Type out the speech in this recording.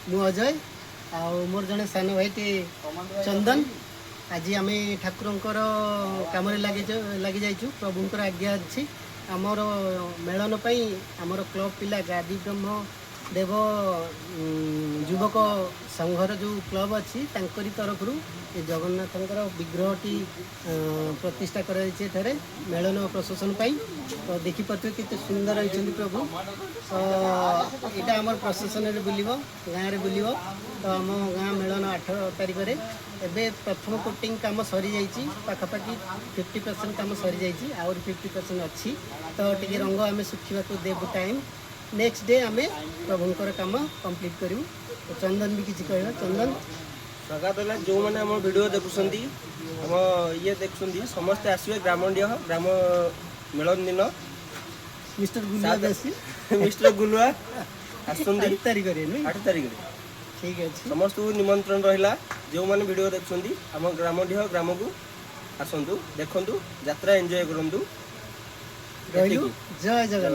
मु अजय आ मोर जड़े सान भाईटे चंदन। आज आम ठाकुरंकर कम लगी जाइछु। प्रभुंकर आज्ञा अच्छी आमर मेलन आमर क्लब पिला गादी ब्रह्म देव युवक संघर जो क्लब अच्छी तांकरी तरफ जगन्नाथंकर विग्रहटी प्रतिष्ठा कर मेलन प्रशासन तो देखिपे केते सुंदर होती प्रभु। तो यहाँ आम प्रशासन बुलब गाँव में बुलब तो आम गाँ मेलन 8 तारिख में एबे प्रथम कोटिंग काम सरी जाइए पाखापाखि 50% काम सरी जाइए आउर 50% अच्छी तो टी रंग आम सुखा देवु टाइम नेक्स्ट डे आम प्रभुंकर काम कंप्लीट करूँ। तो चंदन भी किसी कह चंदन स्वागत है जो मैंने आम वीडियो देखुं आम ये देखुं समस्ते आसवे ग्रामंडीय ग्राम मेलन दिन मिस्टर गुलुआ मिस्टर गुलुआ आसुन 8 तारिख 8 तारिख ठीक है समस्त निमंत्रण रहा जो मैंने वीडियो देखुं आम ग्रामंडीय ग्राम को आसतु देखु यात्रा एंजॉय करूँ। जय जगन्नाथ।